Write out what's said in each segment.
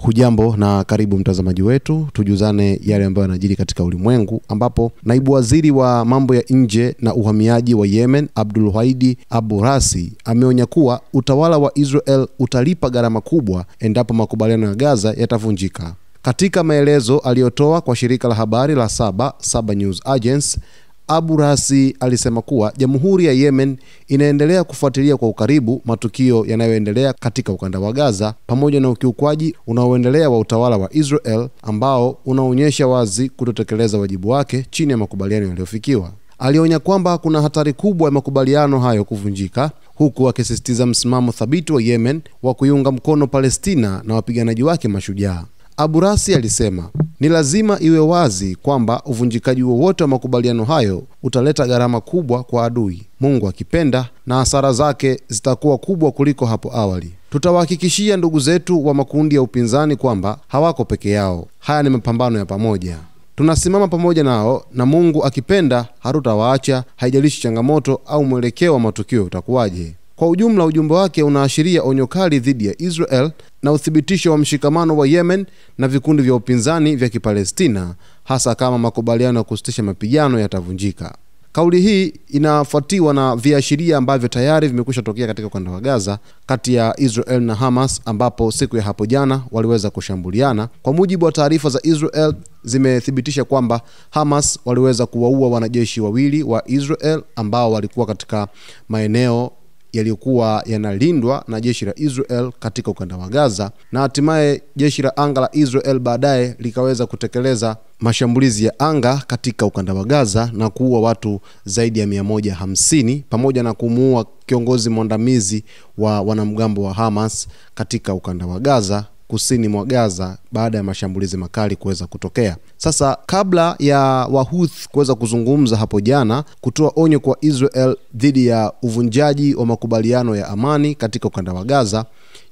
Hujambo na karibu mtazamaji wetu, tujuzane yale ambayo yanajiri katika ulimwengu, ambapo naibu waziri wa mambo ya nje na uhamiaji wa Yemen, Abdulwahid Abu-Rasi, ameonya kuwa utawala wa Israel utalipa gharama kubwa endapo makubaliano ya Gaza yatavunjika. Katika maelezo aliyotoa kwa shirika la habari la Saba News Agency, Abu-Rasi alisema kuwa Jamhuri ya Yemen inaendelea kufuatilia kwa ukaribu matukio yanayoendelea katika ukanda wa Gaza pamoja na ukiukwaji unaoendelea wa utawala wa Israel ambao unaonyesha wazi kutotekeleza wajibu wake chini ya makubaliano yaliyofikiwa. Alionya kwamba kuna hatari kubwa ya makubaliano hayo kuvunjika, huku akisisitiza msimamo thabiti wa Yemen wa kuiunga mkono Palestina na wapiganaji wake mashujaa. Abu-Rasi alisema, ni lazima iwe wazi kwamba uvunjikaji wowote wa makubaliano hayo utaleta gharama kubwa kwa adui, Mungu akipenda, na hasara zake zitakuwa kubwa kuliko hapo awali. Tutawahakikishia ndugu zetu wa makundi ya upinzani kwamba hawako peke yao. Haya ni mapambano ya pamoja. Tunasimama pamoja nao na Mungu akipenda hatutawaacha, haijalishi changamoto au mwelekeo wa matukio utakuwaje. Kwa ujumla, ujumbe wake unaashiria onyo kali dhidi ya Israel na uthibitisho wa mshikamano wa Yemen na vikundi vya upinzani vya Kipalestina, hasa kama makubaliano ya kusitisha mapigano yatavunjika. Kauli hii inafuatiwa na viashiria ambavyo tayari vimekwisha tokea katika ukanda wa Gaza kati ya Israel na Hamas, ambapo siku ya hapo jana waliweza kushambuliana. Kwa mujibu wa taarifa za Israel, zimethibitisha kwamba Hamas waliweza kuwaua wanajeshi wawili wa Israel ambao walikuwa katika maeneo yaliyokuwa yanalindwa na jeshi la Israel katika ukanda wa Gaza, na hatimaye jeshi la anga la Israel baadaye likaweza kutekeleza mashambulizi ya anga katika ukanda wa Gaza na kuua watu zaidi ya 150 pamoja na kumuua kiongozi mwandamizi wa wanamgambo wa Hamas katika ukanda wa Gaza, kusini mwa Gaza, baada ya mashambulizi makali kuweza kutokea. Sasa kabla ya Wahuthi kuweza kuzungumza hapo jana kutoa onyo kwa Israel dhidi ya uvunjaji wa makubaliano ya amani katika ukanda wa Gaza,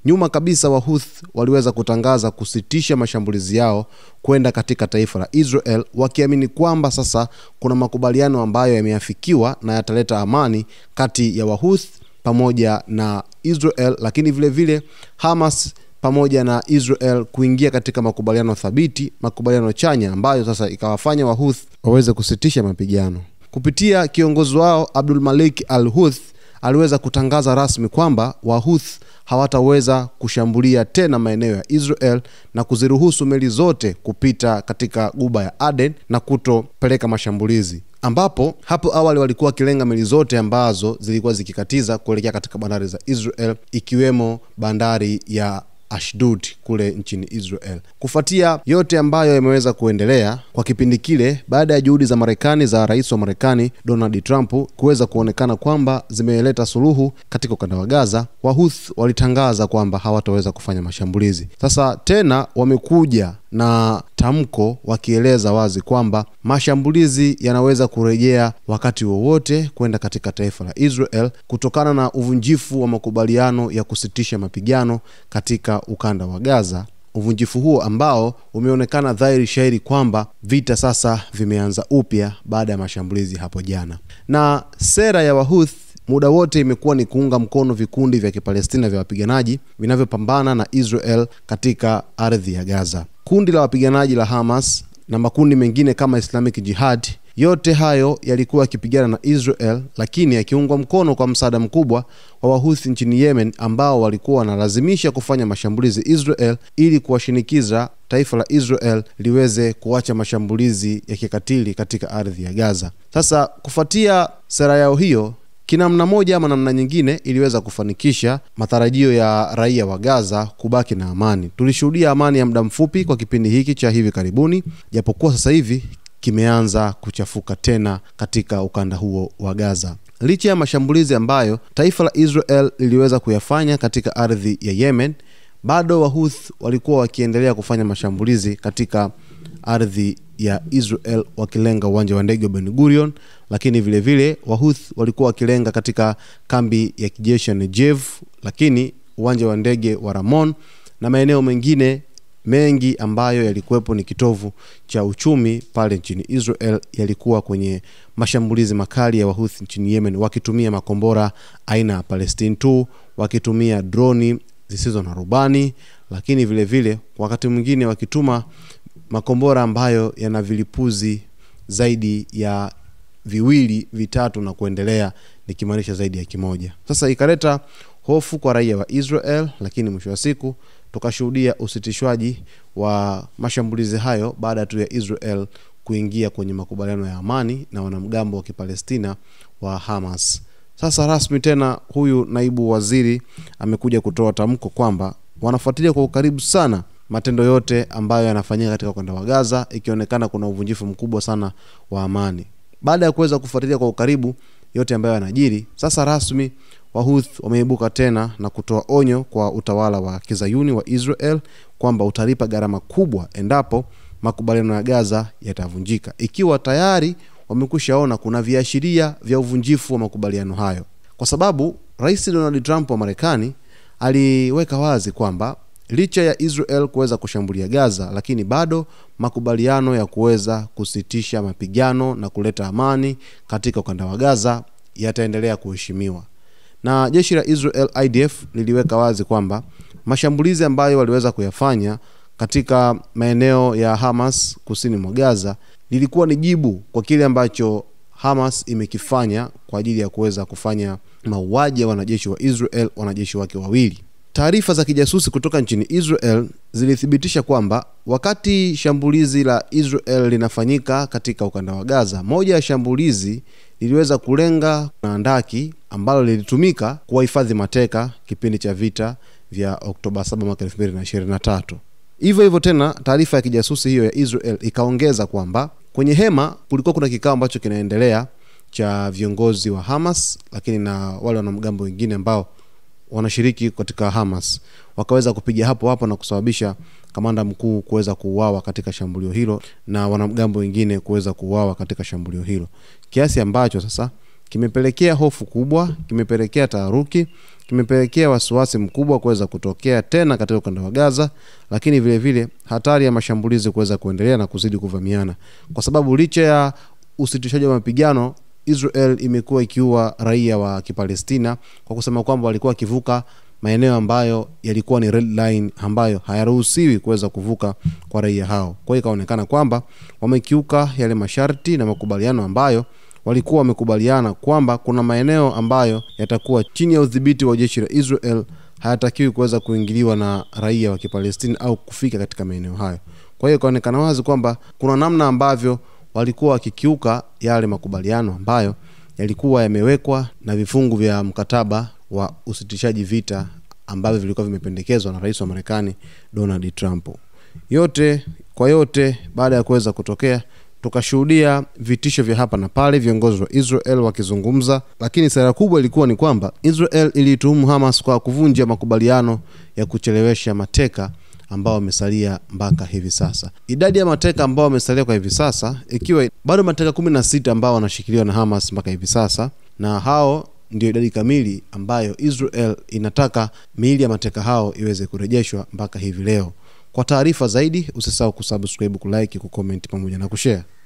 nyuma kabisa Wahuthi waliweza kutangaza kusitisha mashambulizi yao kwenda katika taifa la Israel, wakiamini kwamba sasa kuna makubaliano ambayo yameafikiwa na yataleta amani kati ya Wahuthi pamoja na Israel, lakini vile vile Hamas pamoja na Israel kuingia katika makubaliano thabiti, makubaliano chanya ambayo sasa ikawafanya Wahuthi waweze kusitisha mapigano. Kupitia kiongozi wao Abdul Malik al-Houthi aliweza kutangaza rasmi kwamba Wahuthi hawataweza kushambulia tena maeneo ya Israel na kuziruhusu meli zote kupita katika Ghuba ya Aden na kutopeleka mashambulizi, ambapo hapo awali walikuwa wakilenga meli zote ambazo zilikuwa zikikatiza kuelekea katika bandari za Israel, ikiwemo bandari ya Ashdod kule nchini Israel. Kufuatia yote ambayo yameweza kuendelea kwa kipindi kile, baada ya juhudi za Marekani, za rais wa Marekani Donald Trump kuweza kuonekana kwamba zimeleta suluhu katika ukanda wa Gaza, Wahuthi walitangaza kwamba hawataweza kufanya mashambulizi. Sasa tena wamekuja na tamko wakieleza wazi kwamba mashambulizi yanaweza kurejea wakati wowote kwenda katika taifa la Israel kutokana na uvunjifu wa makubaliano ya kusitisha mapigano katika ukanda wa Gaza. Uvunjifu huo ambao umeonekana dhahiri shahiri kwamba vita sasa vimeanza upya baada ya mashambulizi hapo jana. Na sera ya Wahuthi muda wote imekuwa ni kuunga mkono vikundi vya Kipalestina vya wapiganaji vinavyopambana na Israel katika ardhi ya Gaza. Kundi la wapiganaji la Hamas na makundi mengine kama Islamic Jihad, yote hayo yalikuwa yakipigana na Israel, lakini yakiungwa mkono kwa msaada mkubwa wa Wahuthi nchini Yemen, ambao walikuwa wanalazimisha kufanya mashambulizi Israel ili kuwashinikiza taifa la Israel liweze kuacha mashambulizi ya kikatili katika ardhi ya Gaza. Sasa kufuatia sera yao hiyo, kinamna moja ama namna nyingine iliweza kufanikisha matarajio ya raia wa Gaza kubaki na amani. Tulishuhudia amani ya muda mfupi kwa kipindi hiki cha hivi karibuni, japokuwa sasa hivi kimeanza kuchafuka tena katika ukanda huo wa Gaza. Licha ya mashambulizi ambayo taifa la Israel liliweza kuyafanya katika ardhi ya Yemen, bado Wahuthi walikuwa wakiendelea kufanya mashambulizi katika ardhi ya Israel wakilenga uwanja wa ndege wa Ben Gurion, lakini vile vile Wahuthi walikuwa wakilenga katika kambi ya kijeshi ya Negev, lakini uwanja wa ndege wa Ramon na maeneo mengine mengi ambayo yalikuwepo ni kitovu cha uchumi pale nchini Israel yalikuwa kwenye mashambulizi makali ya Wahuthi nchini Yemen, wakitumia makombora aina ya Palestine 2, wakitumia droni zisizo na rubani, lakini vile vile wakati mwingine wakituma makombora ambayo yana vilipuzi zaidi ya 2, 3 na kuendelea, nikimaanisha zaidi ya kimoja. Sasa ikaleta hofu kwa raia wa Israel, lakini mwisho wa siku tukashuhudia usitishwaji wa mashambulizi hayo baada tu ya Israel kuingia kwenye makubaliano ya amani na wanamgambo wa Kipalestina wa Hamas. Sasa rasmi tena huyu naibu waziri amekuja kutoa tamko kwamba wanafuatilia kwa ukaribu sana matendo yote ambayo yanafanyika katika ukanda wa Gaza, ikionekana kuna uvunjifu mkubwa sana wa amani. Baada ya kuweza kufuatilia kwa ukaribu yote ambayo yanajiri, sasa rasmi Wahuth wameibuka tena na kutoa onyo kwa utawala wa Kizayuni wa Israel kwamba utalipa gharama kubwa endapo makubaliano ya Gaza yatavunjika, ikiwa tayari wamekushaona kuna viashiria vya uvunjifu wa makubaliano hayo. Kwa sababu Rais Donald Trump wa Marekani aliweka wazi kwamba licha ya Israel kuweza kushambulia Gaza, lakini bado makubaliano ya kuweza kusitisha mapigano na kuleta amani katika ukanda wa Gaza yataendelea kuheshimiwa. Na jeshi la Israel IDF liliweka wazi kwamba mashambulizi ambayo waliweza kuyafanya katika maeneo ya Hamas kusini mwa Gaza lilikuwa ni jibu kwa kile ambacho Hamas imekifanya kwa ajili ya kuweza kufanya mauaji ya wanajeshi wa Israel, wanajeshi wake 2. Taarifa za kijasusi kutoka nchini Israel zilithibitisha kwamba wakati shambulizi la Israel linafanyika katika ukanda wa Gaza, moja ya shambulizi liliweza kulenga handaki ambalo lilitumika kuwahifadhi mateka kipindi cha vita vya Oktoba 7 mwaka 2023. Hivyo tena taarifa ya kijasusi hiyo ya Israel ikaongeza kwamba kwenye hema kulikuwa kuna kikao ambacho kinaendelea cha viongozi wa Hamas, lakini na wale wanamgambo wengine ambao wanashiriki katika Hamas wakaweza kupiga hapo na kusababisha kamanda mkuu kuweza kuuawa katika shambulio hilo na wanamgambo wengine kuweza kuuawa katika shambulio hilo, kiasi ambacho sasa kimepelekea hofu kubwa, kimepelekea taharuki, kimepelekea wasiwasi mkubwa kuweza kutokea tena katika ukanda wa Gaza, lakini vile vile hatari ya mashambulizi kuweza kuendelea na kuzidi kuvamiana, kwa sababu licha ya usitishaji wa mapigano, Israel imekuwa ikiua raia wa Kipalestina kwa kusema kwamba walikuwa wakivuka maeneo ambayo yalikuwa ni red line ambayo hayaruhusiwi kuweza kuvuka kwa raia hao. Kwa hiyo ikaonekana kwamba wamekiuka yale masharti na makubaliano ambayo walikuwa wamekubaliana kwamba kuna maeneo ambayo yatakuwa chini ya udhibiti wa jeshi la Israel, hayatakiwi kuweza kuingiliwa na raia wa Kipalestina au kufika katika maeneo hayo. Kwa hiyo ikaonekana wazi kwamba kuna namna ambavyo walikuwa wakikiuka yale makubaliano ambayo yalikuwa yamewekwa na vifungu vya mkataba wa usitishaji vita ambavyo vilikuwa vimependekezwa na Rais wa Marekani Donald Trump. Yote kwa yote, baada ya kuweza kutokea, tukashuhudia vitisho vya hapa na pale, viongozi wa Israel wakizungumza, lakini sera kubwa ilikuwa ni kwamba Israel ilituhumu Hamas kwa kuvunja makubaliano ya kuchelewesha mateka ambao wamesalia mpaka hivi sasa. Idadi ya mateka ambao wamesalia kwa hivi sasa ikiwa bado mateka 16 ambao wanashikiliwa na Hamas mpaka hivi sasa, na hao ndio idadi kamili ambayo Israel inataka miili ya mateka hao iweze kurejeshwa mpaka hivi leo. Kwa taarifa zaidi usisahau kusubscribe, kulike, kucomment pamoja na kushare.